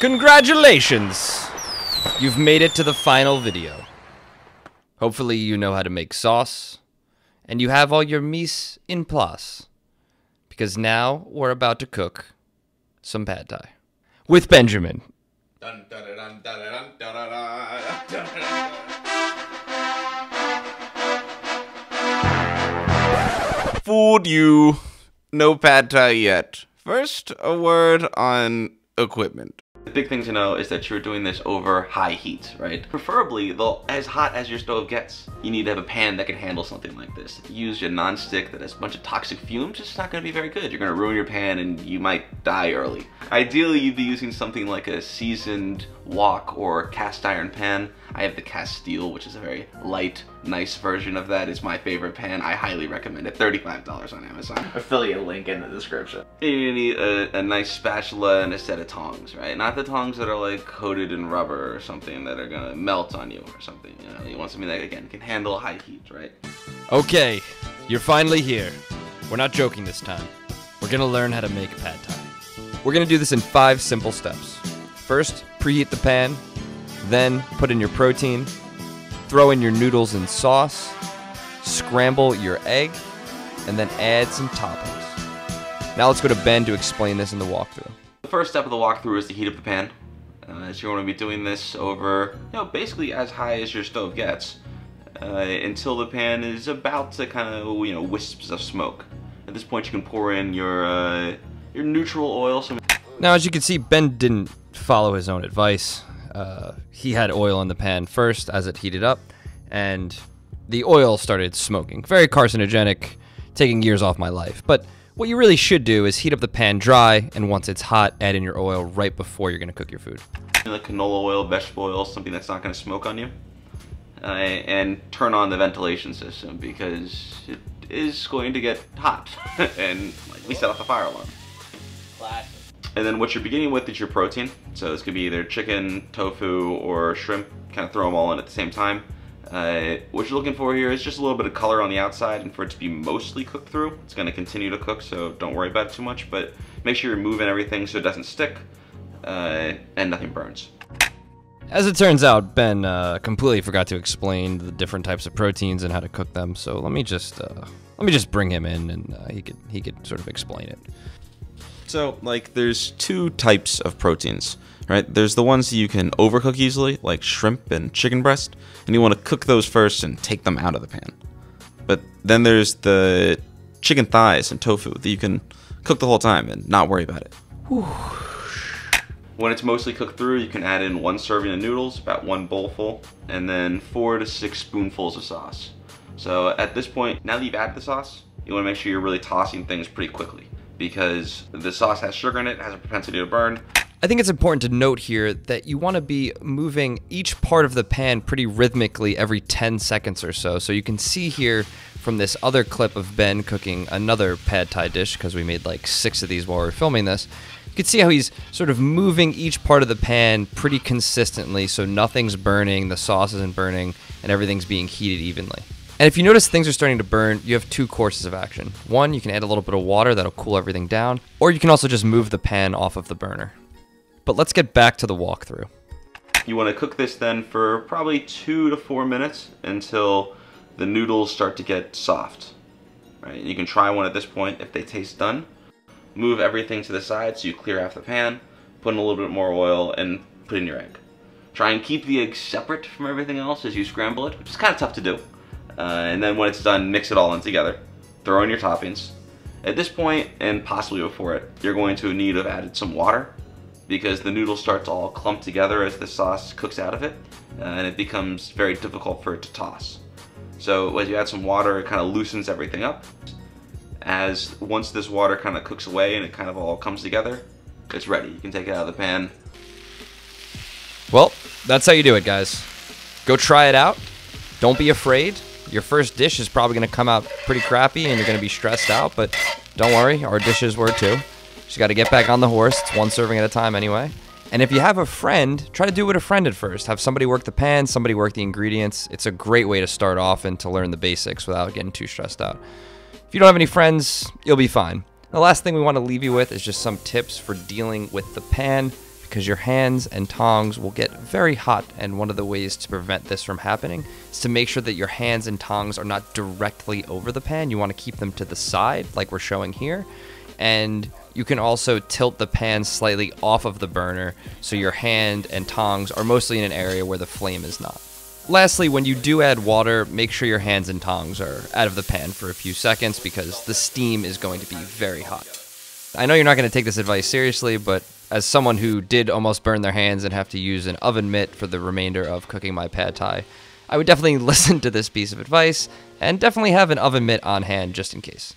Congratulations! You've made it to the final video. Hopefully you know how to make sauce, and you have all your mise en place. Because now we're about to cook some pad thai. With Benjamin. Fooled you. No pad thai yet. First, a word on equipment. The big thing to know is that you're doing this over high heat, right? Preferably, though, as hot as your stove gets. You need to have a pan that can handle something like this. If you use your non-stick that has a bunch of toxic fumes, it's not going to be very good. You're going to ruin your pan and you might die early. Ideally, you'd be using something like a seasoned wok or cast iron pan. I have the cast steel, which is a very light, nice version of that. It's my favorite pan. I highly recommend it. $35 on Amazon. Affiliate link in the description. You need a nice spatula and a set of tongs, right? Not the tongs that are like coated in rubber or something that are gonna melt on you or something. You know, you want something that, again, can handle high heat, right? Okay, you're finally here. We're not joking this time. We're gonna learn how to make pad thai. We're gonna do this in 5 simple steps. First, preheat the pan. Then, put in your protein. Throw in your noodles and sauce. Scramble your egg. And then add some toppings. Now let's go to Ben to explain this in the walkthrough. The first step of the walkthrough is to heat up the pan. So you're going to be doing this over, basically as high as your stove gets, until the pan is about to kind of, wisps of smoke. At this point, you can pour in your neutral oil. Now, as you can see, Ben didn't follow his own advice. He had oil in the pan first as it heated up, and the oil started smoking. Very carcinogenic, taking years off my life. But what you really should do is heat up the pan dry, and once it's hot, add in your oil right before you're going to cook your food. Like canola oil, vegetable oil, something that's not going to smoke on you. And turn on the ventilation system because it is going to get hot. And we set off the fire alarm. Classic. And then what you're beginning with is your protein. So this could be either chicken, tofu, or shrimp. Kind of throw them all in at the same time. What you're looking for here is just a little bit of color on the outside and for it to be mostly cooked through. It's going to continue to cook, so don't worry about it too much, but make sure you're moving everything so it doesn't stick and nothing burns. As it turns out, Ben completely forgot to explain the different types of proteins and how to cook them, so let me just bring him in and he could sort of explain it. So, there's 2 types of proteins, right? There's the ones that you can overcook easily, like shrimp and chicken breast, and you want to cook those first and take them out of the pan. But then there's the chicken thighs and tofu that you can cook the whole time and not worry about it. Whew. When it's mostly cooked through, you can add in 1 serving of noodles, about 1 bowlful, and then 4 to 6 spoonfuls of sauce. So at this point, now that you've added the sauce, you want to make sure you're really tossing things pretty quickly, because the sauce has sugar in it, has a propensity to burn. I think it's important to note here that you want to be moving each part of the pan pretty rhythmically every 10 seconds or so. So you can see here from this other clip of Ben cooking another pad thai dish, because we made like 6 of these while we were filming this. You can see how he's sort of moving each part of the pan pretty consistently so nothing's burning, the sauce isn't burning, and everything's being heated evenly. And if you notice things are starting to burn, you have 2 courses of action. One, you can add a little bit of water that'll cool everything down, or you can also just move the pan off of the burner. But let's get back to the walkthrough. You want to cook this then for probably 2 to 4 minutes until the noodles start to get soft. Right? You can try one at this point if they taste done. Move everything to the side so you clear off the pan, put in a little bit more oil, and put in your egg. Try and keep the egg separate from everything else as you scramble it, which is kind of tough to do. And then when it's done, mix it all in together. Throw in your toppings. At this point, and possibly before it, you're going to need to have added some water, because the noodles start to all clump together as the sauce cooks out of it, and it becomes very difficult for it to toss. So as you add some water, it kind of loosens everything up. Once this water kind of cooks away and it kind of all comes together, it's ready. You can take it out of the pan. Well, that's how you do it, guys. Go try it out. Don't be afraid. Your first dish is probably going to come out pretty crappy and you're going to be stressed out, but don't worry, our dishes were too. Just got to get back on the horse. It's 1 serving at a time anyway. And if you have a friend, try to do it with a friend at first. Have somebody work the pan, somebody work the ingredients. It's a great way to start off and to learn the basics without getting too stressed out. If you don't have any friends, you'll be fine. The last thing we want to leave you with is just some tips for dealing with the pan, because your hands and tongs will get very hot, and one of the ways to prevent this from happening is to make sure that your hands and tongs are not directly over the pan. You want to keep them to the side like we're showing here, and you can also tilt the pan slightly off of the burner so your hand and tongs are mostly in an area where the flame is not. Lastly, when you do add water, make sure your hands and tongs are out of the pan for a few seconds because the steam is going to be very hot. I know you're not going to take this advice seriously, but as someone who did almost burn their hands and have to use an oven mitt for the remainder of cooking my pad thai, I would definitely listen to this piece of advice and definitely have an oven mitt on hand just in case.